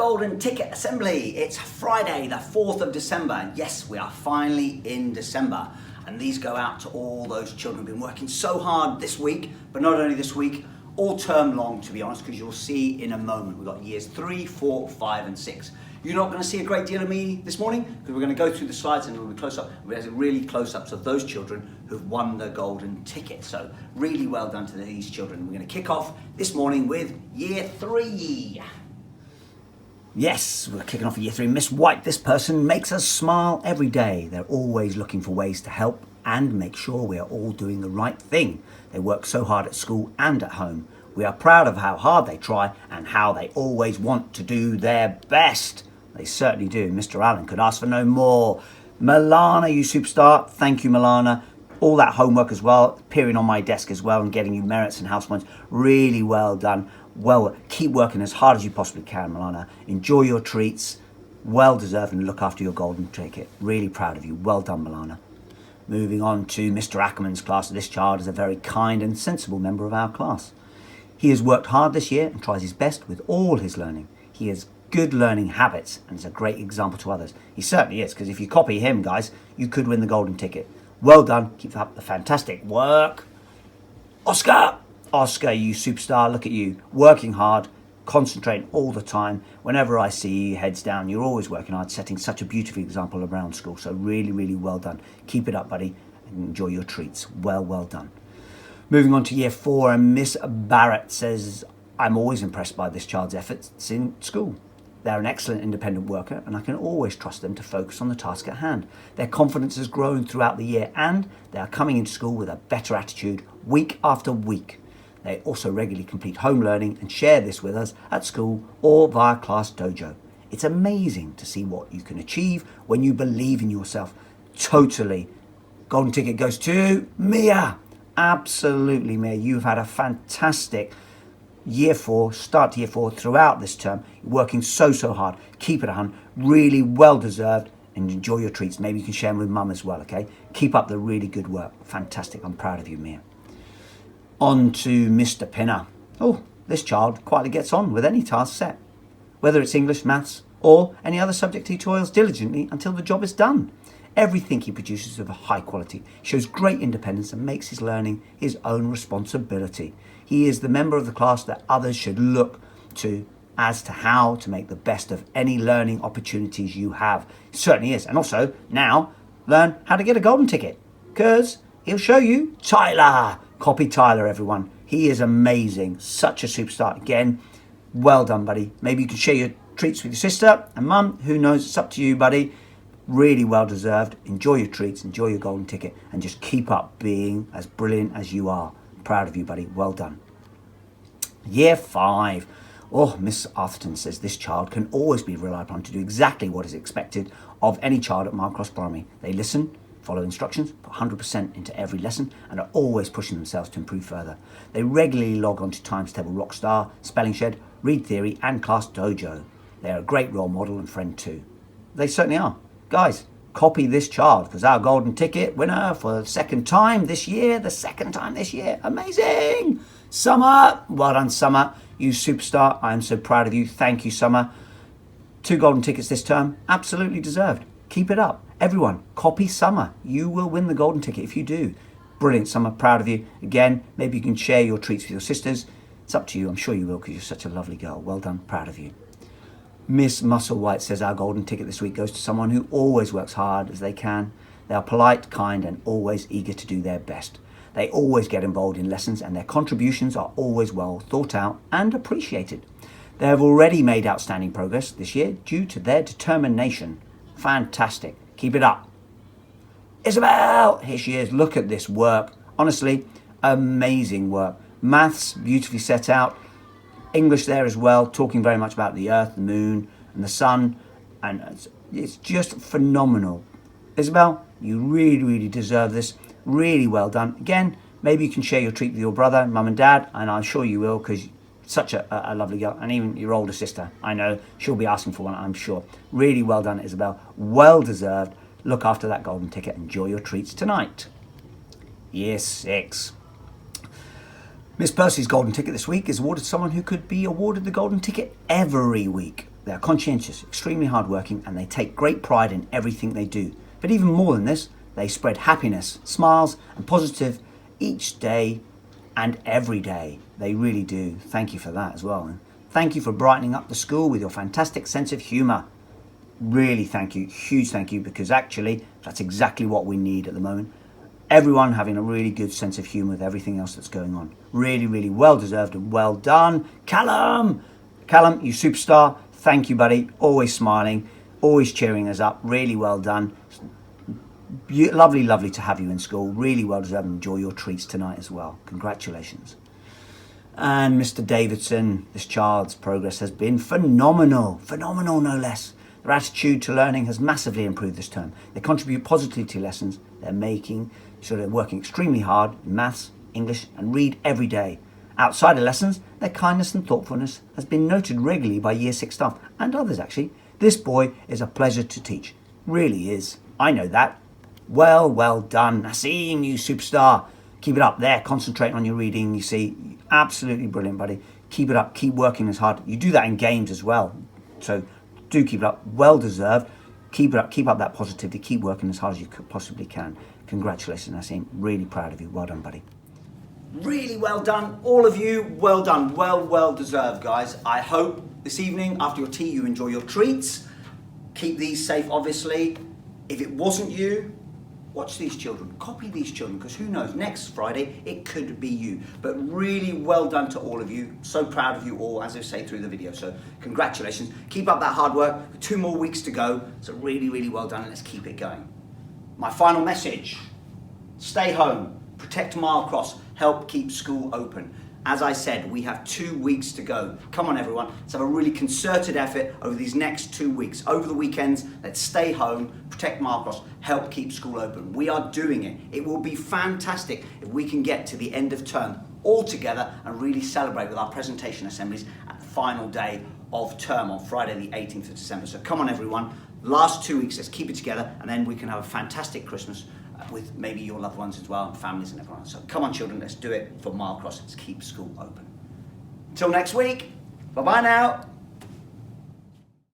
Golden Ticket Assembly. It's Friday, the 4th of December, and yes, we are finally in December. And these go out to all those children who've been working so hard this week, but not only this week, all term long, to be honest, because you'll see in a moment. We've got years 3, 4, 5, and 6. You're not going to see a great deal of me this morning, because we're going to go through the slides and we'll be close up. We have really close-ups of those children who've won the golden ticket. So really well done to these children. We're going to kick off this morning with year 3. Yes, we're kicking off year 3. Miss White, this person makes us smile every day. They're always looking for ways to help and make sure we are all doing the right thing. They work so hard at school and at home. We are proud of how hard they try and how they always want to do their best. They certainly do. Mr. Allen could ask for no more. Milana, you superstar. Thank you, Milana. All that homework as well, appearing on my desk as well and getting you merits and house points. Really well done. Well, keep working as hard as you possibly can, Milana. Enjoy your treats. Well deserved, and look after your golden ticket. Really proud of you. Well done, Milana. Moving on to Mr. Ackerman's class. This child is a very kind and sensible member of our class. He has worked hard this year and tries his best with all his learning. He has good learning habits and is a great example to others. He certainly is, because if you copy him, guys, you could win the golden ticket. Well done. Keep up the fantastic work. Oscar, you superstar. Look at you, working hard, concentrating all the time. Whenever I see you, heads down, you're always working hard, setting such a beautiful example around school. So really, really well done. Keep it up, buddy, and enjoy your treats. Well done. Moving on to year 4, and Miss Barrett says, I'm always impressed by this child's efforts in school. They're an excellent independent worker, and I can always trust them to focus on the task at hand. Their confidence has grown throughout the year, and they are coming into school with a better attitude week after week. They also regularly complete home learning and share this with us at school or via Class Dojo. It's amazing to see what you can achieve when you believe in yourself. Totally. Golden ticket goes to Mia. Absolutely, Mia. You've had a fantastic year 4, start to year 4 throughout this term. You're working so hard. Keep it on. Really well deserved, and enjoy your treats. Maybe you can share them with mum as well, okay? Keep up the really good work. Fantastic. I'm proud of you, Mia. On to Mr. Pinner. Oh, this child quietly gets on with any task set, whether it's English, maths, or any other subject. He toils diligently until the job is done. Everything he produces is of a high quality, shows great independence, and makes his learning his own responsibility. He is the member of the class that others should look to as to how to make the best of any learning opportunities you have. He certainly is. And also, now, learn how to get a golden ticket, because he'll show you. Tyler. Copy Tyler, everyone. He is amazing. Such a superstar. Again, well done, buddy. Maybe you can share your treats with your sister and mum. Who knows? It's up to you, buddy. Really well deserved. Enjoy your treats. Enjoy your golden ticket. And just keep up being as brilliant as you are. Proud of you, buddy. Well done. Year 5. Oh, Miss Arthurton says this child can always be relied upon to do exactly what is expected of any child at Marcross Primary. They listen, follow instructions, put 100% into every lesson, and are always pushing themselves to improve further. They regularly log on to Times Table Rockstar, Spelling Shed, Read Theory, and Class Dojo. They are a great role model and friend too. They certainly are. Guys, copy this child, because our golden ticket winner for the second time this year. Amazing! Summer, well done, Summer. You superstar. I am so proud of you. Thank you, Summer. 2 golden tickets this term. Absolutely deserved. Keep it up. Everyone, copy Summer. You will win the golden ticket if you do. Brilliant, Summer. Proud of you. Again, maybe you can share your treats with your sisters. It's up to you. I'm sure you will, because you're such a lovely girl. Well done. Proud of you. Miss Musselwhite says our golden ticket this week goes to someone who always works hard as they can. They are polite, kind, and always eager to do their best. They always get involved in lessons, and their contributions are always well thought out and appreciated. They have already made outstanding progress this year due to their determination. Fantastic. Keep it up. Isabel, here she is. Look at this work. Honestly, amazing work. Maths, beautifully set out. English there as well, talking very much about the earth, the moon, and the sun. And it's just phenomenal. Isabel, you really, really deserve this. Really well done. Again, maybe you can share your treat with your brother, mum and dad, and I'm sure you will, because such a lovely girl. And even your older sister, I know she'll be asking for one, I'm sure. Really well done, Isabel. Well deserved. Look after that golden ticket. Enjoy your treats tonight. Year 6. Miss Percy's golden ticket this week is awarded to someone who could be awarded the golden ticket every week. They are conscientious, extremely hardworking, and they take great pride in everything they do. But even more than this, they spread happiness, smiles, and positive each day and every day. They really do. Thank you for that as well. And thank you for brightening up the school with your fantastic sense of humour. Really thank you, huge thank you, because actually that's exactly what we need at the moment. Everyone having a really good sense of humour with everything else that's going on. Really, really well deserved and well done. Callum, you superstar. Thank you, buddy. Always smiling, always cheering us up. Really well done. Lovely to have you in school. Really well deserved. Enjoy your treats tonight as well. Congratulations. And Mr. Davidson, this child's progress has been phenomenal no less. Their attitude to learning has massively improved this term. They contribute positively to lessons. They're working extremely hard in maths, English, and read every day. Outside of lessons, their kindness and thoughtfulness has been noted regularly by Year 6 staff and others actually. This boy is a pleasure to teach. Really is. I know that. Well done. Nassim, you superstar. Keep it up there. Concentrate on your reading. You see, absolutely brilliant, buddy. Keep it up. Keep working as hard. You do that in games as well. So do keep it up. Well deserved. Keep it up. Keep up that positivity. Keep working as hard as you possibly can. Congratulations, Nassim. Really proud of you. Well done, buddy. Really well done, all of you. Well done. Well deserved, guys. I hope this evening, after your tea, you enjoy your treats. Keep these safe, obviously. If it wasn't you, watch these children. Copy these children, because who knows, next Friday, it could be you. But really well done to all of you. So proud of you all, as I say through the video. So congratulations. Keep up that hard work. 2 more weeks to go. So really well done, and let's keep it going. My final message, stay home, protect mile cross, help keep school open. As I said, we have 2 weeks to go. Come on everyone, let's have a really concerted effort over these next 2 weeks. Over the weekends, let's stay home, protect mile cross, help keep school open. We are doing it. It will be fantastic if we can get to the end of term all together and really celebrate with our presentation assemblies at the final day of term on Friday the 18th of December. So come on everyone, last 2 weeks, let's keep it together, and then we can have a fantastic Christmas with maybe your loved ones as well, and families and everyone else. So come on children, let's do it for Mile Cross. Let's keep school open. Until next week, bye-bye now.